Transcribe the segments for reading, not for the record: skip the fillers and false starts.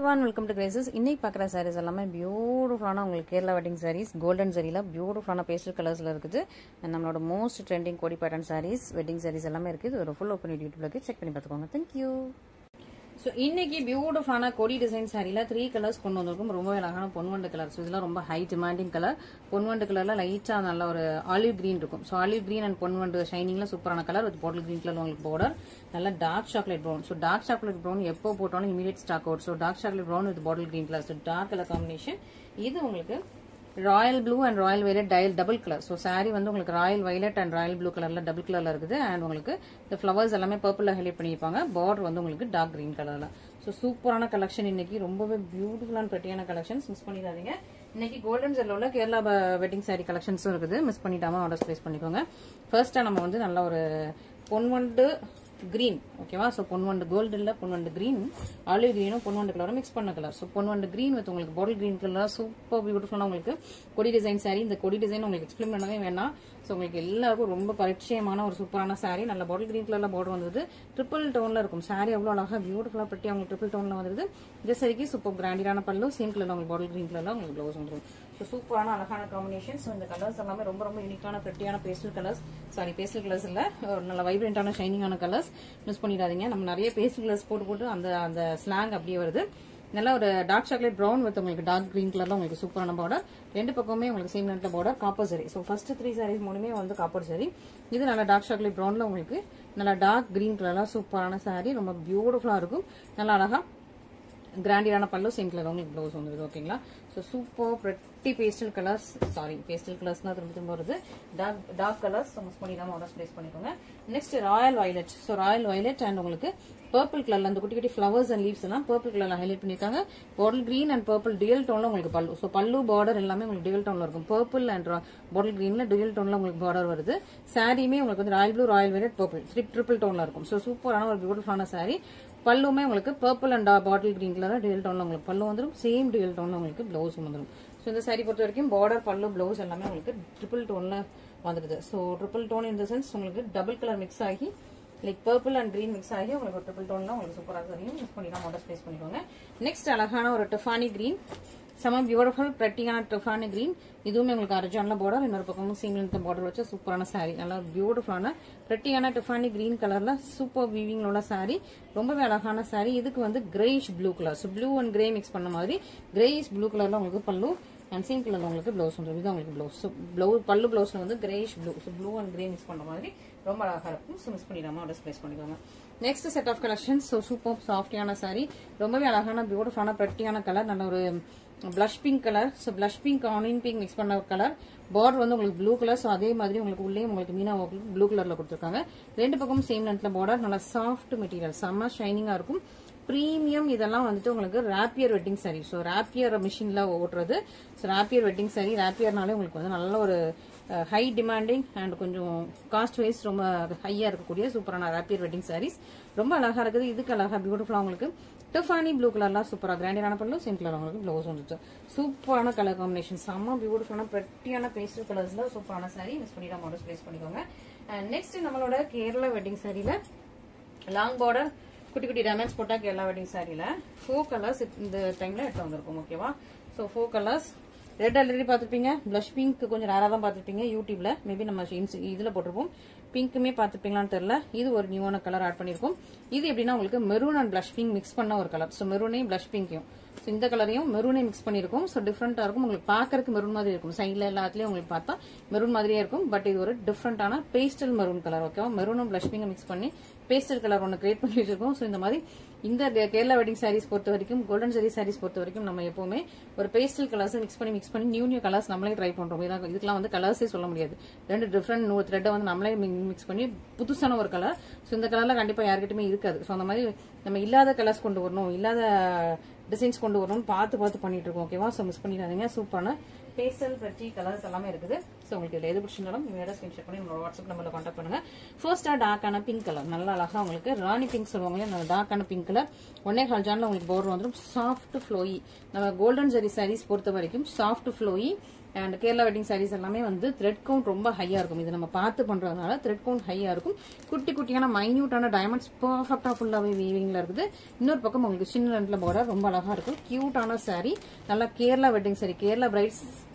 everyone, welcome to Graces. இன்னைக்கு பார்க்குற sarees எல்லாமே பியூட்டிஃபுல்லான உங்களுக்கு கேரளா வெட்டிங் sarees, கோல்டன் சரியில் பியூட்டிஃபுல்லான பேஸ்டல் கலர்ஸில் இருக்குது. நம்மளோட மோஸ்ட் ட்ரெண்டிங் கோடி பேட்டர்ன் sarees, வெட்டிங் sarees எல்லாமே இருக்குது. ஒரு ஃபுல் ஓப்பன் யூடியூப்ல செக் பண்ணி பார்த்துக்கோங்க. தேங்க்யூ. ஸோ இன்னைக்கு பியூட்டிஃபுல்லான கொடி டிசைன் சாரியில் 3 கலர்ஸ் கொண்டு வந்திருக்கும். ரொம்ப அழகான பொன்வண்டு கலர். ஸோ இதெல்லாம் ரொம்ப ஹை டிமாண்டிங் கலர். பொன்வண்டு கலர்ல லைட்டாக நல்ல ஒரு ஆலிவ் கிரீன் இருக்கும். ஸோ ஆலிவ் கிரீன் அண்ட் பொன்வண்டு ஷைனிங்ல சூப்பரான colour. With bottle green colour உங்களுக்கு பார்டர். நல்ல dark chocolate brown. So dark chocolate brown எப்போ போட்டாலும் immediate stock out. So dark chocolate brown with bottle green colour. So dark colour combination. இது உங்களுக்கு royal blue and royal violet double colour. So sari வந்து உங்களுக்கு royal violet and royal blue கலர்ல double கலர்ல இருக்குது. And உங்களுக்கு இந்த ஃபிளவர்ஸ் எல்லாமே பர்பிள்ல ஹைலைட் பண்ணியிருப்பாங்க. பார்டர் வந்து உங்களுக்கு டார்க் கிரீன் கலர்ல. ஸோ சூப்பரான கலெக்ஷன் இன்னைக்கு. ரொம்பவே பியூட்டிஃபுல்லான பிரெட்டியான கலெக்ஷன்ஸ். மிஸ் பண்ணிடாதீங்க. இன்னைக்கு கோல்டன் ஜெல்லோல கேரளா வெட்டிங் சாரி கலெக்ஷன்ஸும் இருக்குது. மிஸ் பண்ணிட்டாம ஆர்டர்ஸ் பிளேஸ் பண்ணிக்கோங்க. ஃபர்ஸ்டா நம்ம வந்து நல்ல ஒரு பொன்வண்டு கிரீன், ஓகேவா? ஸோ பொன்வண்டு கோல்டு இல்ல, பொன்வண்டு கிரீன், ஆலிவ் கிரீனும் பொன்வண்டு கலரும் மிக்ஸ் பண்ண colour. So Ponvandu green with உங்களுக்கு பாட்டில் கிரீன் கலர் சூப்பர் பியூட்டிஃபுல்லான உங்களுக்கு கொடி டிசைன் சாரி. இந்த கொடி டிசைன் உங்களுக்கு எக்ஸ்பிளைன் பண்ணவே வேணாம். ஸோ உங்களுக்கு எல்லாருக்கும் ரொம்ப பரிச்சயமான ஒரு சூப்பரான சாரி. நல்ல பாட்டில் கிரீன் கலர்ல பார்டர் வந்தது. ட்ரிபிள் டோன்ல இருக்கும் சாரி. அவ்வளோ அழகா பியூட்டிஃபுல்லா பட்டி உங்களுக்கு ட்ரிபிள் டோன்ல வந்தது. இந்த சாரிக்கு சூப்பர் கிராண்டியான பல்லு, சேம் கலர்ல உங்களுக்கு பாட்டில் கிரீன் கலர்ல உங்களுக்கு ப்ளவுஸ் வந்துடும். ஸோ சூப்பரான அழகான காம்பினேஷன். ஸோ இந்த கலர்ஸ் எல்லாமே ரொம்ப ரொம்ப யூனிக்கான பிரெட்டியான pastel colours. Sari pastel colours இல்ல, நல்ல வைப்ரண்டான ஷைனிங்கான கலர்ஸ். மிஸ் பண்ணிடாதீங்க. நம்ம நிறைய பேஸ்டல் கலர்ஸ் போட்டு அந்த ஸ்லாங் அப்படியே வருது. நல்ல ஒரு டார்க் சாக்லேட் ப்ரௌன் வித் உங்களுக்கு டார்க் கிரீன் கலர்ல உங்களுக்கு சூப்பரான பார்டர். ரெண்டு பக்கமே உங்களுக்கு சேம் நெட்ல பார்டர். காப்பர் சரி. ஸோ ஃபர்ஸ்ட் 3 சாரீஸ் மூணுமே வந்து காப்பர் சரி. இது நல்ல டார்க் சாக்லேட் ப்ரௌன்ல உங்களுக்கு நல்ல டார்க் கிரீன் கலர்ல சூப்பரான சாரி. ரொம்ப பியூட்டிஃபுல்லா இருக்கும். நல்லா அழகா கிராண்டியான பல்லு, சேம் கலர் உங்களுக்கு ப்ளவுஸ் வந்துருது. ஓகேங்களா? So super pretty pastel colours. Sari pastel colours தான் திரும்ப வருது. டார்க் கலர்ஸ் மிஸ் பண்ணிடாம ஆர்டர்ஸ் பிளேஸ் பண்ணிக்கோங்க. Next royal violet. So royal violet and உங்களுக்கு பர்பிள் கலர்ல அந்த குட்டி குட்டி ஃபிளவர்ஸ் அண்ட் லீவ்ஸ் எல்லாம் பர்பிள் கலர்ல ஹைலைட் பண்ணிருக்காங்க. Bottle green and purple dual டோன்ல உங்களுக்கு பல்லு. ஸோ பல்லு பார்டர் எல்லாமே உங்களுக்கு டியூயல் டோன்ல இருக்கும். பர்பிள் அண்ட் பாட்டில் கிரீன்ல டியூயல் டோன்ல உங்களுக்கு பார்டர் வருது. சாரியுமே உங்களுக்கு வந்து royal blue, royal violet, purple triple டோன்ல இருக்கும். ஸோ சூப்பரான ஒரு பியூட்டிஃபுல்லான சாரி. பல்லுமே உங்களுக்கு purple and bottle green colour dual டோன்ல உங்களுக்கு பல்லு வந்துடும். சேம் டியூயல் டோன்ல உங்களுக்கு பிளவுஸ் வந்துடும். ஸோ இந்த சாரி பொறுத்த வரைக்கும் பார்டர், பல்லு, பிளவுஸ் எல்லாமே உங்களுக்கு ட்ரிபிள் டோன்ல வந்துடுது. So triple tone in the sense உங்களுக்கு டபுள் கலர் மிக்ஸ் ஆகி like purple and green mix ஆகி உங்களுக்கு ஒரு ட்ரிபிள் டோன்ல உங்களுக்கு சூப்பராக தெரியும். மிஸ் பண்ணிடலாம், ஆர்டர் பிளேஸ் பண்ணிக்கோங்க. நெக்ஸ்ட் அழகான ஒரு டிஃபானி கிரீன். செம பியூட்டிஃபுல் பிரெட்டியான டிஃபானி கிரீன். இதுவுமே உங்களுக்கு அர்ஜான்ல பார்டர், இன்னொரு பக்கமும் சீம்ல பார்டர் வச்ச சூப்பரான சாரி. நல்லா பியூட்டிஃபுல்லான பிரெட்டியான டிஃபானி கிரீன் கலர்ல சூப்பர் வீவிங் உள்ள சாரி. ரொம்பவே அழகான சாரி. இதுக்கு வந்து greyish blue colour. So blue and grey mix பண்ண மாதிரி கிரேஷ் ப்ளூ கலர்ல உங்களுக்கு பல்லு அண்ட் சேம் கலர்ல உங்களுக்கு பிளவுஸ் வந்துடும். இது உங்களுக்கு பிளவுஸ். ஸோ பல்லு பிளவுஸ்ல வந்து greyish blue. So blue and grey mix பண்ண மாதிரி ரொம்ப அழகா இருக்கும். ஸோ மிஸ் பண்ணிடாம ஆர்டர்ஸ் பிளேஸ் பண்ணிக்கோங்க. Next set of collection. So super சாஃப்டியான சாரி. ரொம்பவே அழகான பியூட்டிஃபுல்லான பிரெட்டியான கலர். நல்ல ஒரு blush pink colour. So blush pink onion pink mix பண்ண கலர். பார்டர் வந்து உங்களுக்கு ப்ளூ கலர். ஸோ அதே மாதிரி உங்களுக்கு உள்ளே உங்களுக்கு மீனா ப்ளூ கலர்ல கொடுத்துருக்காங்க. ரெண்டு பக்கமும் சேம் லென்த்ல பார்டர். நல்லா சாஃப்ட் மெட்டீரியல், செம்ம ஷைனிங்கா இருக்கும். பிரீமியம். இதெல்லாம் வந்துட்டு உங்களுக்கு rapier wedding sari. So rapier மிஷின்ல ஓட்டுறது. So rapier wedding sari. ராப்பியர்னாலே உங்களுக்கு வந்து நல்ல ஒரு ஹை டிமாண்டிங் அண்ட் கொஞ்சம் காஸ்ட் வைஸ் ரொம்ப ஹையா இருக்கக்கூடிய சூப்பரான ராப்பியர் வெட்டிங் சாரீஸ். ரொம்ப அழகா இருக்குது. இதுக்கு அழகா பியூட்டிஃபுல்லா உங்களுக்கு டிஃபானி ப்ளூ கலர்லாம் சூப்பரா கிராண்டியான பல்லு, சேம் கலர் உங்களுக்கு ப்ளவுஸ் வந்துச்சு. சூப்பரான கலர் காம்பினேஷன். செம்ம பியூட்டிஃபுல்லான பிரெட்டியான பேஸ்டல் கலர்ஸ்ல சூப்பரான சாரி. மிஸ் பண்ணிடாம ஆர்டர்ஸ் பிளேஸ் பண்ணிக்கோங்க. நெக்ஸ்ட் நம்மளோட கேரளா வெட்டிங் சாரியில லாங் பார்டர் குட்டி குட்டி டேமேஜ் போட்டா கேரளா வெட்டிங் சாரியில 4 கலர்ஸ் இந்த டைம்ல எடுத்து வந்திருக்கும். ஓகேவா? So 4 colours. ரெட் ஆல்ரெடி பார்த்துருப்பீங்க. பிளஷ் பிங்க் கொஞ்சம் ரேரா தான் பார்த்துருப்பீங்க யூடியூப்ல. மேபி நம்ம இதுல போட்டிருப்போம். பிங்க்குமே பார்த்துருப்பீங்களான்னு தெரியல. இது ஒரு நியூவான கலர் ஆட் பண்ணிருக்கோம். இது எப்படின்னா உங்களுக்கு maroon and blush pink mix பண்ண ஒரு கலர். ஸோ மெரூனையும் பிளஷ் பிங்கையும் ஸோ இந்த கலரையும் மெரூனையும் மிக்ஸ் பண்ணிருக்கோம். ஸோ டிஃப்ரெண்டா இருக்கும். உங்களுக்கு பாக்கறதுக்கு மெரூன் மாதிரி இருக்கும். சைட்ல எல்லாத்துலயும் உங்களுக்கு பார்த்தா மெரூன் மாதிரியே இருக்கும். பட் இது ஒரு டிஃப்ரெண்டான பேஸ்டல் மெரூன் கலர். ஓகேவா? மெரூனும் பிளஷ் பிங்கும் மிக்ஸ் பண்ணி பேஸ்டல் கலர் ஒன்று கிரியேட் பண்ணி வச்சிருக்கோம். ஸோ இந்த மாதிரி இந்த கேரளா வெட்டிங் சாரீஸ் பொறுத்த வரைக்கும், கோல்டன் சரி சாரீஸ் பொறுத்த வரைக்கும் நம்ம எப்பவுமே ஒரு பேஸ்டல் கலர்ஸ் மிக்ஸ் பண்ணி நியூ கலர்ஸ் நம்மளே ட்ரை பண்றோம். இதுக்கெல்லாம் வந்து கலர்ஸே சொல்ல முடியாது. ரெண்டு டிஃப்ரெண்ட் த்ரெட்டை வந்து நம்மளே மிக்ஸ் பண்ணி புதுசான ஒரு கலர். ஸோ இந்த கலர்ல கண்டிப்பா யாருக்கிட்டுமே இருக்காது. ஸோ அந்த மாதிரி நம்ம இல்லாத கலர்ஸ் கொண்டு வரணும், இல்லாத டிசைன்ஸ் கொண்டு வரணும்னு பார்த்து பண்ணிட்டு இருக்கோம். ஓகேவா? ஸோ மிஸ் பண்ணிடாதீங்க. சூப்பரான பேஸ்டல் பிரெட்டி கலர்ஸ் எல்லாமே இருக்குது. ஸோ உங்களுக்கு இதுல எது பிடிச்சிருந்தாலும் இமீடியட்டா ஸ்கிரீன்ஷாட் பண்ணி உங்களோட வாட்ஸ்அப் நம்பர்ல கான்டாக்ட் பண்ணுங்க. ஃபர்ஸ்டா டார்க்கான பிங்க் கலர். நல்லா அழகா உங்களுக்கு ராணி பிங்க் சொல்லுவாங்க. டார்க்கான பிங்க் கலர் 1.5 ஜான்ல உங்களுக்கு பார்டர் வந்துடும். Soft flowy. நம்ம கோல்டன் ஜரி சாரீஸ் பொறுத்த வரைக்கும் soft flowy and Kerala wedding saris எல்லாமே வந்து த்ரெட் கவுண்ட் ரொம்ப ஹையா இருக்கும். இது நம்ம பார்த்து பண்றதுனால த்ரெட் கவுண்ட் ஹையா இருக்கும். குட்டி குட்டியான மைன்யூட்டான டைமண்ட்ஸ் பர்ஃபெக்டா ஃபுல்லாவே வீவிங்ல இருக்குது. இன்னொரு பக்கம் உங்களுக்கு சின்ன ரெண்டுல பார்டர் ரொம்ப அழகா இருக்கும். கியூட்டான சாரி, நல்லா Kerala wedding sorry. Kerala brides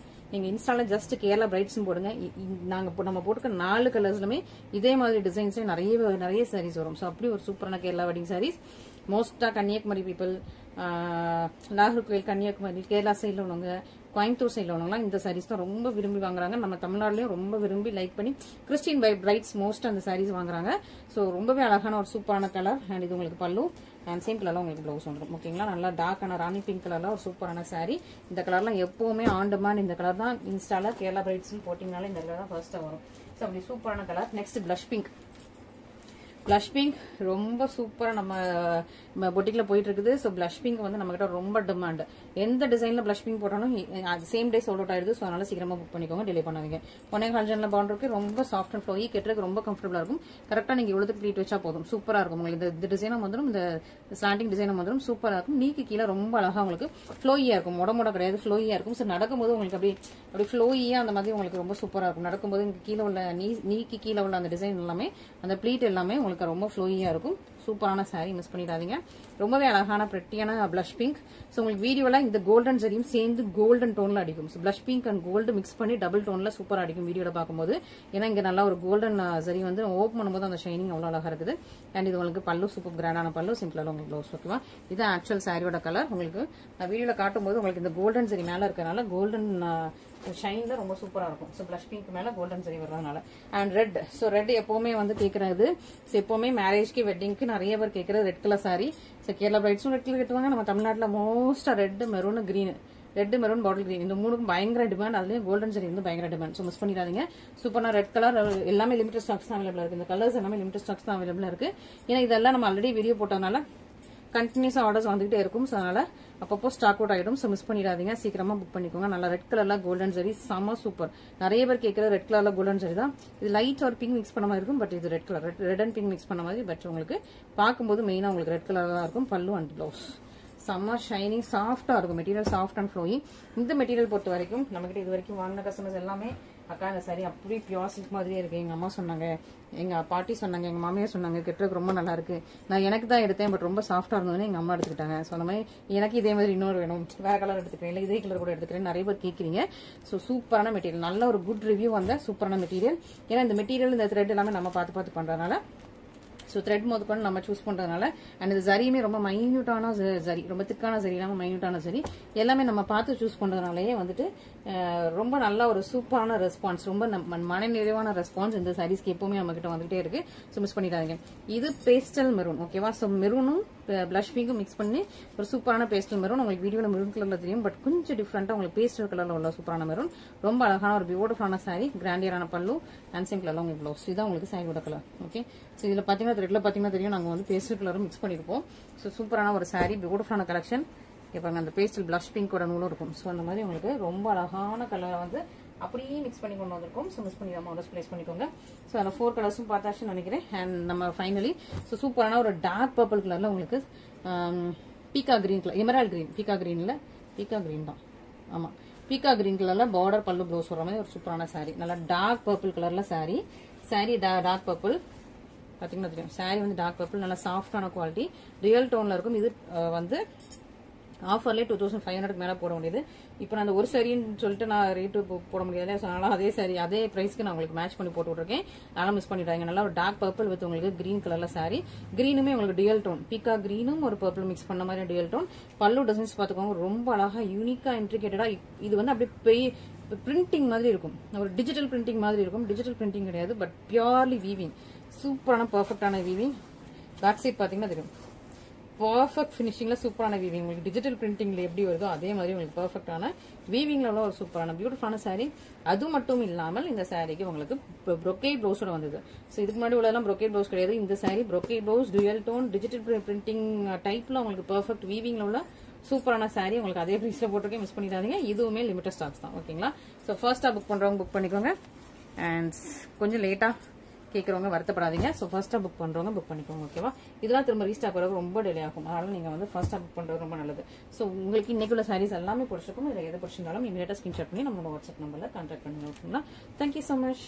நீங்க இன்ஸ்டால ஜஸ்ட் கேரளா பிரைட்ஸ் போடுங்க. நம்ம போட்டுக்க 4 கலர்ஸ்லுமே இதே மாதிரி டிசைன்ஸ் நிறைய சாரீஸ் வரும். ஸோ அப்படி ஒரு சூப்பரான கேரளா வெட்டிங் சாரீஸ். மோஸ்டா கன்னியாகுமரி பீப்புள், நாகர்கோவில், கன்னியாகுமரி, கேரளா சைட்ல உள்ளவங்க, கோயம்புத்தூர் சைட்ல உள்ளவங்கலாம் இந்த சாரீஸ் தான் ரொம்ப விரும்பி வாங்குறாங்க. நம்ம தமிழ்நாடுலயும் ரொம்ப விரும்பி லைக் பண்ணி கிறிஸ்டின் பிரைட்ஸ் மோஸ்ட் அந்த சாரீஸ் வாங்குறாங்க. ஸோ ரொம்பவே அழகான ஒரு சூப்பரான கலர். அண்ட் இது உங்களுக்கு பல்லு அண்ட் சேம் கலர்ல உங்களுக்கு ப்ளவுஸ் வந்துடும். ஓகேங்களா, நல்லா டார்க்கான ராணி பிங்க் கலர்ல ஒரு சூப்பரான சாரீ. இந்த கலர்லாம் எப்பவுமே ஆன் டிமாண்ட். இந்த கலர் தான் இன்ஸ்டால கேரளா பிரைட்ஸ் போட்டீங்கனால இந்த கலர் தான் ஃபர்ஸ்ட் வரும். ஸோ அப்படி சூப்பரான colour. Next blush pink. Blush pink ரொம்ப சூப்பரா நம்ம பொட்டிக்ல போயிட்டு இருக்குது. ஸோ பிளஷ் பிங்க் வந்து நம்ம கிட்ட ரொம்ப டிமாண்ட். எந்த டிசைன்ல பிளஷ் பிங்க் போட்டாலும் சேம் டே சோல்ட் அவுட் ஆயிடுது. ஸோ அதனால சீக்கிரமா புக் பண்ணிக்கோங்க, டிலே பண்ணாதீங்க. 1.5 பவுண்ட் இருக்கு. ரொம்ப சாஃப்ட் அண்ட் ஃப்ளோயி, கெட்டுறதுக்கு ரொம்ப கம்ஃபர்டபுளா இருக்கும். கரெக்டா நீங்க இவ்வளவு ப்ளீட் வச்சா போதும், சூப்பரா இருக்கும். உங்களுக்கு இந்த டிசைனும் வந்துடும், இந்த ஸ்லாண்டிங் டிசைனும் வந்துடும், சூப்பரா இருக்கும். நீக்கு கீழே ரொம்ப அழகா உங்களுக்கு ஃப்ளோயியா இருக்கும். மொட கிடையாது, ஃப்ளோயியா இருக்கும். ஸோ நடக்கும்போது உங்களுக்கு அப்படி ஃப்ளோயியா அந்த மாதிரி உங்களுக்கு ரொம்ப சூப்பரா இருக்கும். நடக்கும்போது இங்க கீழே உள்ள நீக்கு கீழே உள்ள அந்த டிசைன் எல்லாமே, அந்த ப்ளீட் எல்லாமே உங்களுக்கு ரொம்ப ஃப்ளோயியா இருக்கும். சூப்பரான சாரி, மிஸ் பண்ணிடாதீங்க. ரொம்பவே அழகான பிரெட்டியான பிளஷ் பிங்க். ஸோ உங்களுக்கு வீடியோல இந்த கோல்டன் ஜரியும் சேர்ந்து கோல்டன் டோன்ல அடிக்கும். So blush pink and gold mix பண்ணி டபுள் டோன்ல சூப்பரா அடிக்கும் வீடியோல பார்க்கும்போது. ஏன்னா இங்க நல்லா ஒரு கோல்டன் ஜரி வந்து ஓப்பன் பண்ணும்போது அந்த ஷைனிங் அவ்வளவு அழகா இருக்குது. அண்ட் இது உங்களுக்கு பல்லு சூப்பர் கிராண்டான பல்லு, சிம்பிளான உங்களுக்கு ப்ளவுஸ். ஓகேவா, இது ஆக்சுவல் சாரியோட கலர். உங்களுக்கு வீடியோல காட்டும் போது உங்களுக்கு இந்த கோல்டன் ஜரி மேல இருக்கனால கோல்டன் ஷைன்ல ரொம்ப சூப்பரா இருக்கும். ஸோ பிளஷ் பிங்க் மேல கோல்டன் சரி வர்றதுனால. And red. ஸோ ரெட் எப்பவுமே வந்து கேட்கறது, எப்பவுமே மேரேஜ்க்கு வெட்டிங்க்கு நிறைய பேர் கேட்கறது red colour sari. So Kerala பிரைட்ஸும் ரெட் கலர் கட்டுவாங்க. நம்ம தமிழ்நாட்டில் மோஸ்டா red, maroon, green, red, maroon, bottle green இந்த மூணுக்கும் பயங்கர டிமாண்ட். அதுலயும் கோல்டன் சரி வந்து பயங்கர டிமாண்ட். ஸோ மிஸ் பண்ணிடாதீங்க. சூப்பரான ரெட் கலர் எல்லாமே லிமிடெட் ஸ்டாக்ஸ் தான் அவைலபிளா இருக்கு. இந்த கலர்ஸ் எல்லாமே லிமிடெட் ஸ்டாக்ஸ் தான் அவைலபிளா இருக்கு. ஏன்னா இதெல்லாம் நம்ம ஆல்ரெடி வீடியோ போட்டதுனால கண்டினியூஸா ஆர்டர்ஸ் வந்துகிட்டே இருக்கும். ஸோ அதனால அப்பப்போ ஸ்டாக் அவுட் ஆயிடும். ஸோ மிஸ் பண்ணிடாதீங்க, சீக்கிரமா புக் பண்ணிக்கோங்க. நல்லா ரெட் கலர்ல கோல்டன் ஜரி செம சூப்பர். நிறைய பேர் கேட்கற ரெட் கலர்ல கோல்டன் ஜரி தான். இது லைட் ஒரு பிங்க் மிக்ஸ் பண்ண மாதிரி இருக்கும். பட் இது red colour, red and pink mix பண்ண மாதிரி. பட் உங்களுக்கு பார்க்கும்போது மெயினா உங்களுக்கு ரெட் கலர் தான் இருக்கும். பல்லு அண்ட் ப்ளவுஸ் செம்ம ஷைனிங், சாஃப்டா இருக்கும். Material soft and flowing. இந்த மெட்டீரியல் பொறுத்த வரைக்கும் நம்மகிட்ட இது வரைக்கும் வாங்கின கஸ்டமர்ஸ் எல்லாமே அக்கா இந்த சாரி அப்படியே பியூர் சில்க் மாதிரியே இருக்கு, எங்க அம்மா சொன்னாங்க, எங்க பாட்டி சொன்னாங்க, எங்க மாமியார் சொன்னாங்க, கெட்டுறதுக்கு ரொம்ப நல்லா இருக்கு, நான் எனக்கு தான் எடுத்தேன் பட் ரொம்ப சாஃப்டா இருந்ததுன்னு எங்க அம்மா எடுத்துக்கிட்டாங்க. ஸோ அந்த மாதிரி எனக்கு இதே மாதிரி இன்னொரு வேணும், வேற கலர் எடுத்துக்கிறேன், இல்லை இதே கலர் கூட எடுத்துக்கிறேன் நிறைய பேர் கேட்குறீங்க. ஸோ சூப்பரான மெட்டீரியல், நல்ல ஒரு குட் ரிவ்யூ வந்த சூப்பரான மெட்டீரியல். ஏன்னா இந்த மெட்டீரியல் இந்த த்ரெட் எல்லாமே நம்ம பார்த்து பண்றதுனால, ஸோ த்ரெட் முதற்கொண்டு நம்ம சூஸ் பண்றதுனால, அண்ட் இந்த ஜரியுமே ரொம்ப மைன்யூட்டான ஜரி, ரொம்ப திக்கான ஜரி இல்லாமல் மைன்யூட்டான ஜரி எல்லாமே நம்ம பார்த்து சூஸ் பண்றதுனாலயே வந்துட்டு ரொம்ப நல்ல ஒரு சூப்பரான ரெஸ்பான்ஸ், ரொம்ப மன நிறைவான ரெஸ்பான்ஸ் இந்த சாரீஸ்க்கு எப்பவுமே நம்ம கிட்ட வந்துகிட்டே இருக்கு. ஸோ மிஸ் பண்ணிடாதீங்க. இது பேஸ்டல் மெரூன், ஓகேவா. ஸோ மெரூனும் பிளஷ் பிங்கும் மிக்ஸ் பண்ணி ஒரு சூப்பரான பேஸ்டல் மெரூன். உங்களுக்கு வீடியோல மெரூன் கலர்ல தெரியும், பட் கொஞ்சம் டிஃப்ரெண்டா உங்களுக்கு பேஸ்டல் கலர்ல உள்ள சூப்பரான மெரூன். ரொம்ப அழகான ஒரு பியூட்டிஃபுல்லான சாரி, கிராண்டியரான பல்லு அண்ட் சேம் கலர்ல உங்களுக்கு ப்ளவுஸ். இதுதான் உங்களுக்கு சாரியோட கலர். ஓகே, ஸோ இதுல பாத்தீங்கன்னா த்ரெட்ல பாத்தீங்கன்னா தெரியும், நாங்க வந்து பேஸ்டல் கலரும் மிக்ஸ் பண்ணிருப்போம். ஸோ சூப்பரான ஒரு சாரி, பியூட்டிஃபுல்லான கலெக்ஷன். இப்போ அந்த பேஸ்டல் பிளஷ் பிங்கோட நூலும் இருக்கும். ஸோ அந்த மாதிரி உங்களுக்கு ரொம்ப அழகான கலரை வந்து அப்படியே மிக்ஸ் பண்ணி கொண்டு வந்திருக்கும். ஸோ மிஸ் பண்ணி நம்ம ஆர்டர்ஸ் பிளேஸ் பண்ணிக்கோங்க. ஸோ அதில் 4 கலர்ஸும் பார்த்தாச்சுன்னு நினைக்கிறேன். அண்ட் நம்ம ஃபைனலி ஸோ சூப்பரான ஒரு டார்க் பர்பிள் கலர்ல உங்களுக்கு பீக்கா கிரீன் கலர், எமரால்ட் கிரீன், பீக்கா கிரீன்ல பீக்கா கிரீன் தான், ஆமா பீக்கா கிரீன் கலர்ல பார்டர் பல்லு ப்ளவுஸ் வர மாதிரி ஒரு சூப்பரான சாரி. நல்லா டார்க் பர்பிள் கலர்ல சாரி, டார்க் பர்பிள் பாத்தீங்கன்னா தெரியும். சாரி வந்து டார்க் பர்பிள், நல்லா சாஃப்டான குவாலிட்டி, ரியல் டோன்ல இருக்கும். இது வந்து ஆஃபர்லேயே 2500 மேல போட முடியுது. இப்போ நான் அந்த ஒரு சரின்னு சொல்லிட்டு நான் ரேட்டு போட முடியாது. அதனால அதே சாரி அதே பிரைஸ்க்கு நான் உங்களுக்கு மேட்ச் பண்ணி போட்டு விட்டுருக்கேன். அதனால மிஸ் பண்ணிட்டாங்க. நல்லா ஒரு டார்க் பர்பிள் வித் உங்களுக்கு கிரீன் கலர்ல சாரி, கிரீனுமே உங்களுக்கு டியூயல் டோன், பீக்கா கிரீனும் ஒரு பர்பிள் மிக்ஸ் பண்ண மாதிரி டியூயல் டோன். பல்லு டிசைன்ஸ் பாத்துக்கோங்க, ரொம்ப அழகா யூனிக்கா இன்ட்ரிகேட்டடா. இது வந்து அப்படியே பிரிண்டிங் மாதிரி இருக்கும், ஒரு டிஜிட்டல் பிரிண்டிங் மாதிரி இருக்கும். டிஜிட்டல் பிரிண்டிங் கிடையாது, பட் பியூர்லி வீவிங், சூப்பரான பர்ஃபெக்டான வீவிங். பேக் சைட் பாத்தீங்கன்னா தெரியும், பர்ஃபெக்ட் ஃபினிஷிங்ல சூப்பரான வீவிங். உங்களுக்கு டிஜிட்டல் பிரிண்டிங்ல எப்படி வருதோ அதே மாதிரி உங்களுக்கு பர்ஃபெக்டான வீவிங்ல உள்ள ஒரு சூப்பரான பியூட்டிஃபுல்லான சாரி. அது மட்டும் இல்லாமல் இந்த சாரிக்கு உங்களுக்கு ப்ரொக்கேட் ப்ளவுஸோட வந்தது. ஸோ இதுக்கு முன்னாடி உள்ளதெல்லாம் ப்ரொக்கேட் ப்ளவுஸ் கிடையாது. இந்த sari brocade blouse, dual tone, digital printing டைப்ல உங்களுக்கு பர்ஃபெக்ட் வீவிங்ல உள்ள சூப்பரான சாரி. உங்களுக்கு அதே பிரைஸ்ல போட்டிருக்கேன், மிஸ் பண்ணிடாதீங்க. இதுவுமே லிமிடெட் ஸ்டாக்ஸ் தான், ஓகேங்களா. ஸோ ஃபர்ஸ்டா புக் பண்றவங்க புக் பண்ணிக்கோங்க. அண்ட் கொஞ்சம் லேட்டா கேட்குறவங்க வருத்தப்படாதீங்க. ஸோ ஃபர்ஸ்ட்டாக புக் பண்ணுறவங்க புக் பண்ணிக்கோங்க. ஓகேவா? இதெல்லாம் திரும்ப ரீஸ்டாக் வரது ரொம்ப டிலே ஆகும். அதனால நீங்கள் வந்து ஃபர்ஸ்ட்டாக புக் பண்ணுறது ரொம்ப நல்லது. ஸோ உங்களுக்கு இன்னைக்குள்ள சாரீஸ் எல்லாமே பிடிச்சிருக்கும். இதில் எது பிடிச்சிருந்தாலும் இமீடியட்டாக ஸ்கிரீன்ஷாட் பண்ணி நம்மளோட வாட்ஸ்அப் நம்பரில் கான்டாக்ட் பண்ணுங்க. ஓகேங்களா? Thank you so much.